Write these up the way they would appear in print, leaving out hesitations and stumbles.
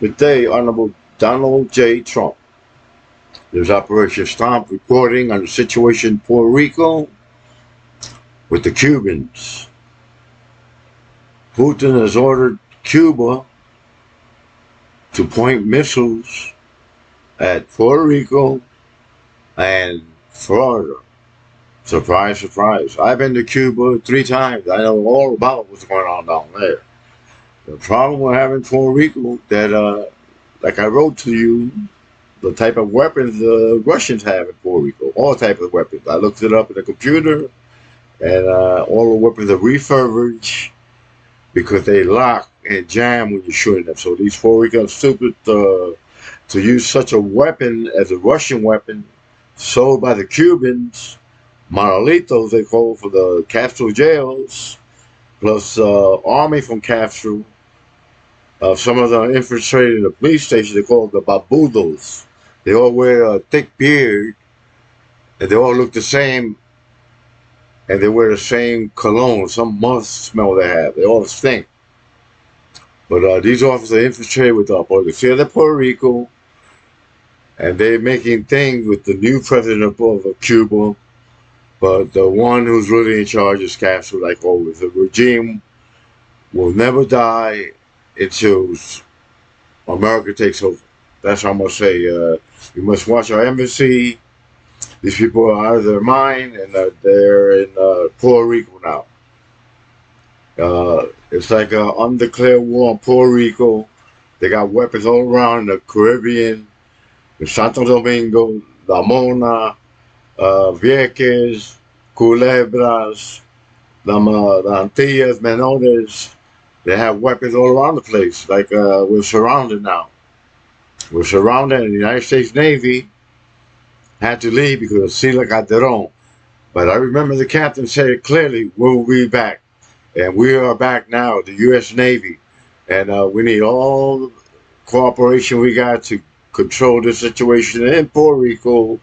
Good day, Honorable Donald J. Trump. There's Operation S.T.O.M.P reporting on the situation in Puerto Rico with the Cubans. Putin has ordered Cuba to point missiles at Puerto Rico and Florida. Surprise, surprise. I've been to Cuba 3 times. I know all about what's going on down there. The problem we're having in Puerto Rico that, like I wrote to you, the type of weapons the Russians have in Puerto Rico, all types of weapons. I looked it up in the computer, and all the weapons are refurbished because they lock and jam when you're shooting them. So these Puerto Ricans are stupid to use such a weapon as a Russian weapon sold by the Cubans, Monolitos they call for the Castro jails, plus army from Castro. Some of them infiltrated the police station. They call it the babudos. They all wear a thick beard, and they all look the same, and they wear the same cologne, some must smell they have. They all stink. But these officers infiltrated with the Policía de Puerto Rico, and they're making things with the new president of Cuba, but the one who's really in charge is Castro, like always. The regime will never die until America takes over. That's what I'm going to say. We must watch our embassy. These people are out of their mind, and they're in Puerto Rico now. It's like an undeclared war on Puerto Rico. They got weapons all around the Caribbean, in Santo Domingo, La Mona, Vieques, Culebras, the Antillas, Menores. They have weapons all around the place. Like we're surrounded now. We're surrounded, and the United States Navy had to leave because of Sila Calderon. But I remember the captain said clearly, we'll be back. And we are back now, the U.S. Navy. And we need all the cooperation we got to control the situation in Puerto Rico,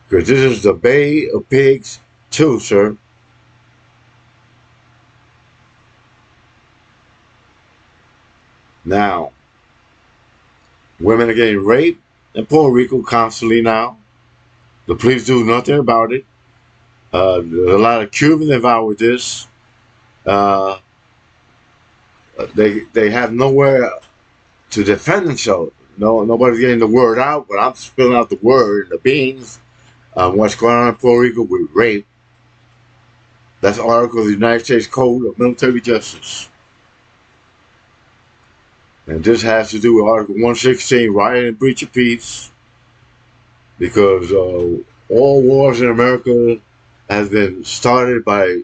because this is the Bay of Pigs too, sir. Now, women are getting raped in Puerto Rico constantly now. The police do nothing about it. There's a lot of Cubans involved with this. They have nowhere to defend themselves. Nobody's getting the word out, but I'm spilling out the word, the beans, on what's going on in Puerto Rico with rape. That's an article of the United States Code of Military Justice. And this has to do with Article 116, riot and breach of peace, because all wars in America has been started by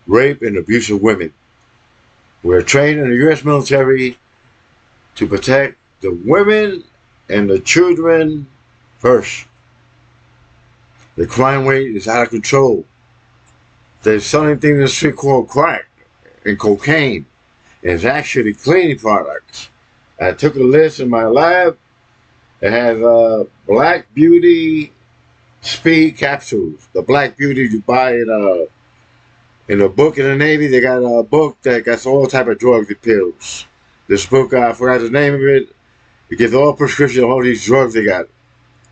rape and abuse of women. We're trained in the U.S. military to protect the women and the children first. The crime rate is out of control. There's something in the street called crack and cocaine. It's actually cleaning products. I took a list in my lab. It has Black Beauty Speed capsules. The Black Beauty you buy in a book in the Navy. They got a book that got all type of drugs and pills. This book, I forgot the name of it. It gives all prescriptions of all these drugs they got,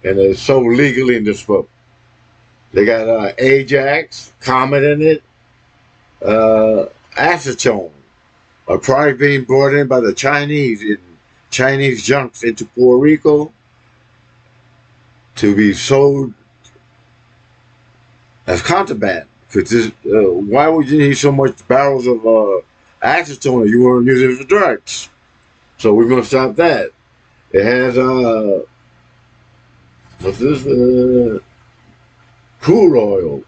and it's sold legally in this book. They got Ajax, Comet in it, acetone, a product being brought in by the Chinese in Chinese junks into Puerto Rico to be sold as contraband. Because why would you need so much barrels of acetone if you weren't using it for drugs? So we're going to stop that. It has what's this? Crude oil,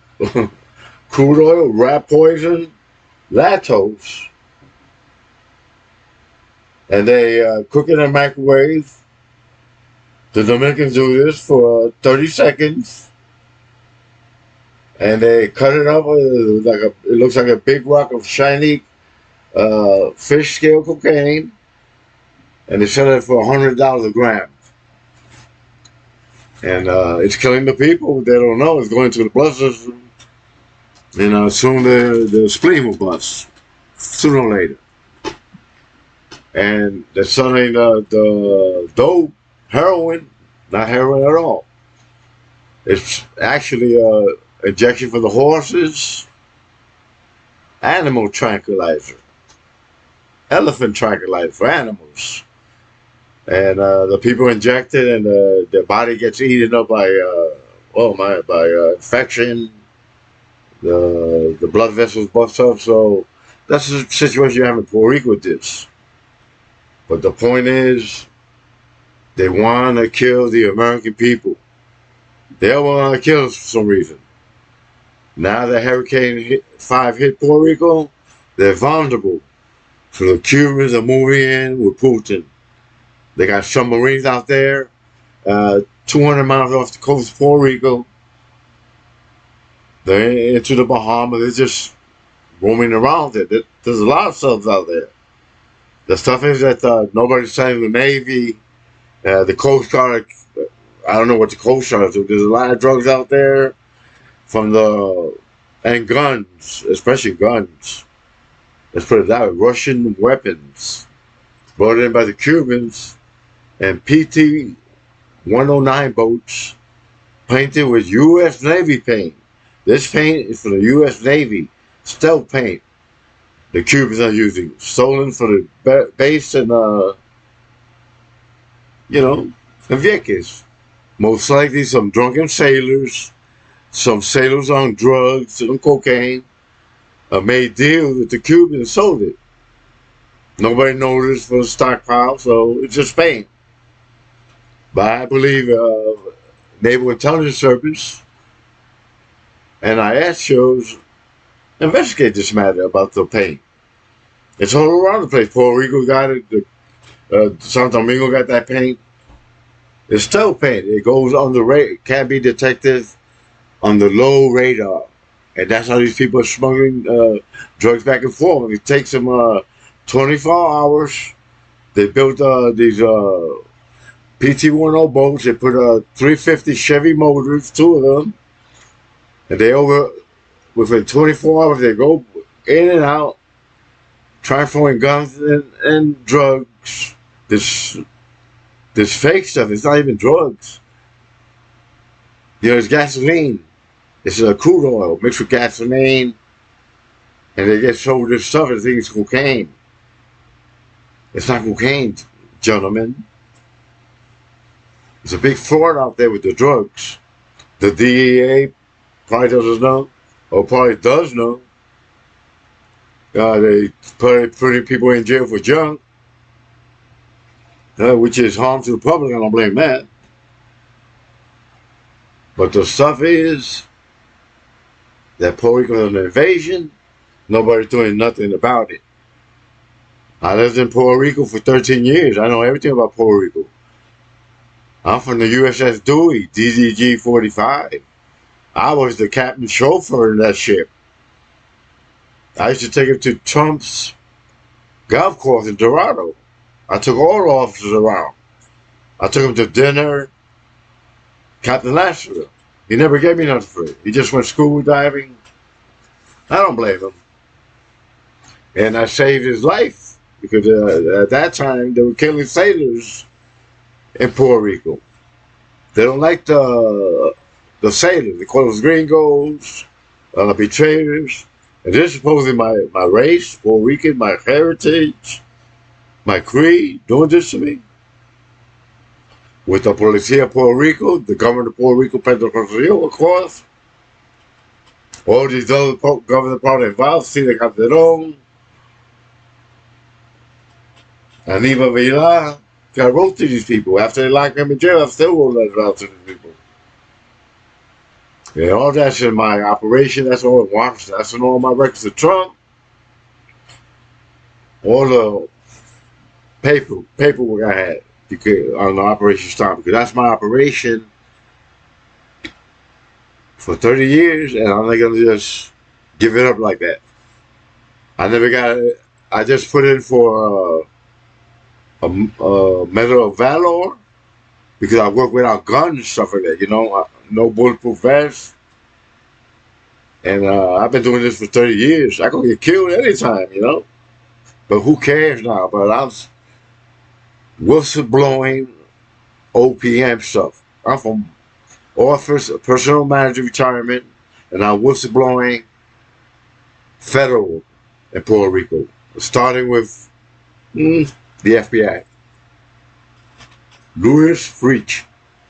crude oil, rat poison, lactose, and they cook it in a microwave. The Dominicans do this for 30 seconds, and they cut it up it looks like a big rock of shiny fish scale cocaine, and they sell it for $100 a gram. And it's killing the people. They don't know. It's going to the blood system. And soon the spleen will bust. Sooner or later. and they're selling the dope, heroin, not heroin at all. It's actually a injection for the horses, animal tranquilizer, elephant tranquilizer for animals. And the people inject it, and their body gets eaten up by infection. The blood vessels bust up. So that's the situation you have in Puerto Rico with this. But the point is, they want to kill the American people. They want to kill us for some reason. Now that Hurricane 5 hit Puerto Rico, they're vulnerable. So the Cubans are moving in with Putin. They got submarines out there, 200 miles off the coast of Puerto Rico. They're into the Bahamas. They're just roaming around there. There's a lot of stuff out there. The stuff is that nobody's telling the Navy, the Coast Guard. I don't know what the Coast Guard is. There's a lot of drugs out there and guns, especially guns. Let's put it that way. Russian weapons brought in by the Cubans and PT 109 boats painted with U.S. Navy paint. This paint is for the U.S. Navy. S.T.O.M.P paint. The Cubans are using. Stolen for the base and, in Vieques. Most likely some drunken sailors, some sailors on drugs, some cocaine, made deals with the Cubans and sold it. Nobody noticed for the stockpile, so it's just paint. But I believe Naval Intelligence Service, NIS shows investigate this matter about the paint. It's all around the place. Puerto Rico got it. Santo Domingo got that paint. It's still paint. It goes on the radar. Can't be detected on the low radar. And that's how these people are smuggling drugs back and forth. It takes them 24 hours. They built these PT-10 boats. They put 350 Chevy motors, two of them. And within 24 hours, they go in and out, transferring guns and drugs. This fake stuff, it's not even drugs. It's gasoline. It's crude oil mixed with gasoline. And they get sold this stuff and think it's cocaine. It's not cocaine, gentlemen. There's a big fraud out there with the drugs. The DEA probably doesn't know, or probably does know. They putting people in jail for junk, which is harm to the public. I don't blame that. But the stuff is that Puerto Rico is an invasion. Nobody's doing nothing about it. I lived in Puerto Rico for 13 years. I know everything about Puerto Rico. I'm from the USS Dewey, DDG-45. I was the captain chauffeur in that ship. I used to take him to Trump's golf course in Dorado. I took all the officers around. I took him to dinner. Captain Lasseter. He never gave me nothing for it. He just went scuba diving. I don't blame him. And I saved his life because at that time they were killing sailors in Puerto Rico. They don't like the sailors. They call us gringos, betrayers. And this is supposedly my race, Puerto Rican, my heritage, my creed, doing this to me. With the Policía of Puerto Rico, the government of Puerto Rico, Pedro Rosselló, of course. All these other government parties involved, Cine Calderón, N.Y.P.D. I wrote to these people. After they locked them in jail, I still wrote letters out to these people. Yeah, all that's in my operation. That's all it wants. That's in all my records of Trump. All the paperwork I had on the Operation S.T.O.M.P. because that's my operation for 30 years, and I'm not gonna just give it up like that. I never got it. I just put in for a Medal of Valor because I work without guns and stuff like that. No bulletproof vest, and I've been doing this for 30 years. I could get killed anytime, But who cares now? But whistleblowing OPM stuff. I'm from Office of Personal Manager Retirement, and I'm whistleblowing federal in Puerto Rico, starting with the FBI. Louis Freach,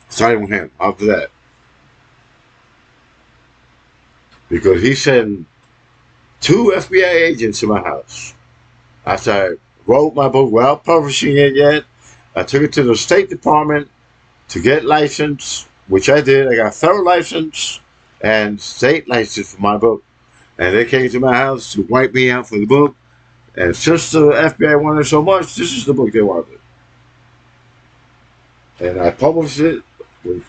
starting with him after that. Because he sent 2 FBI agents to my house. After I wrote my book without publishing it yet, I took it to the State Department to get licensed, which I did. I got federal license and state license for my book. And they came to my house to wipe me out for the book. And since the FBI wanted so much, this is the book they wanted. And I published it with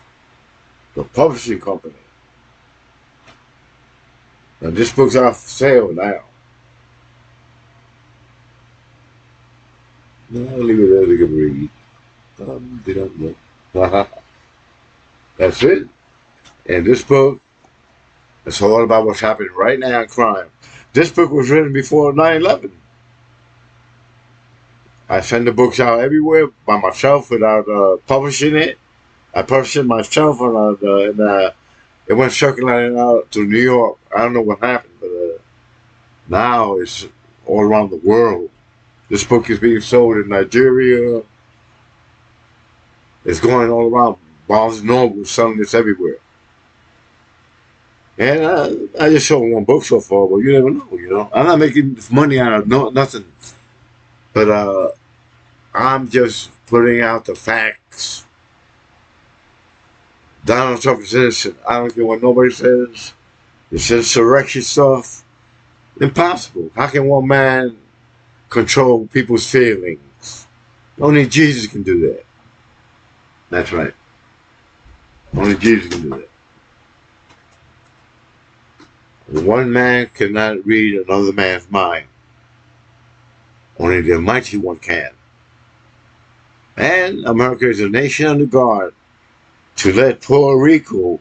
the publishing company. And this book's off sale now. I'll leave it there to read. That's it. And this book is all about what's happening right now in crime. This book was written before 9/11. I send the books out everywhere by myself without publishing it. I published it myself, and it went circulating out to New York. I don't know what happened, but now it's all around the world. This book is being sold in Nigeria. It's going all around. Barnes and Noble selling this everywhere. And I just sold one book so far, but you never know, I'm not making money out of nothing. But I'm just putting out the facts. Donald Trump is innocent. I don't care what nobody says. This insurrection stuff, impossible. How can one man control people's feelings? Only Jesus can do that. That's right. Only Jesus can do that. One man cannot read another man's mind. Only the mighty one can. And America is a nation on the guard to let Puerto Rico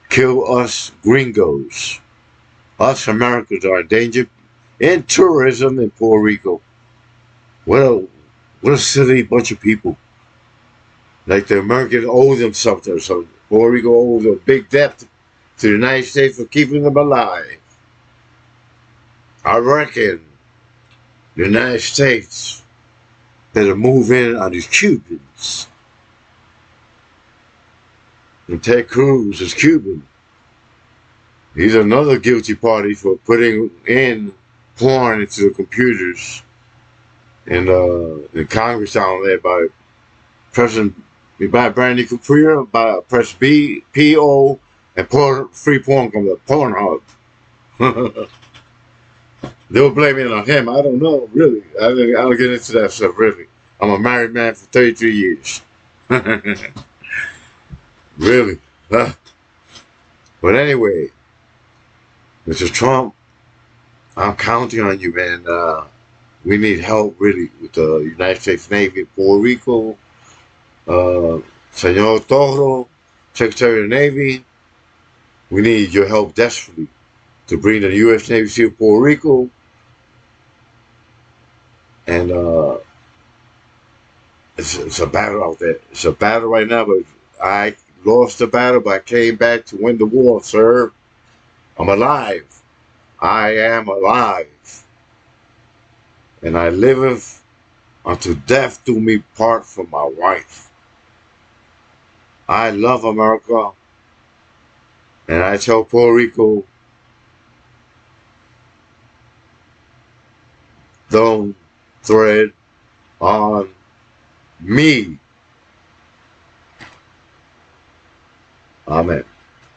kill us gringos. Us Americans are endangered in tourism in Puerto Rico. What a silly bunch of people. Like the Americans owe them something or something. Puerto Rico owes a big debt to the United States for keeping them alive. I reckon the United States better move in on these Cubans. And Ted Cruz is Cuban. He's another guilty party for putting in porn into the computers in Congress down there by Brandy Capria, by Press B, P.O., and free porn comes up, Pornhub. They were blaming it on him. I don't know, really. I don't get into that stuff, really. I'm a married man for 33 years. Really. But anyway, Mr. Trump, I'm counting on you, man. We need help, really, with the United States Navy in Puerto Rico. Senor Toro, Secretary of the Navy, we need your help desperately to bring the U.S. Navy to Puerto Rico. And it's a battle out there. It's a battle right now, but I lost the battle, but I came back to win the war, sir. I'm alive. I am alive. And I liveth until death do me part from my wife. I love America. And I tell Puerto Rico, don't tread on me. Amen.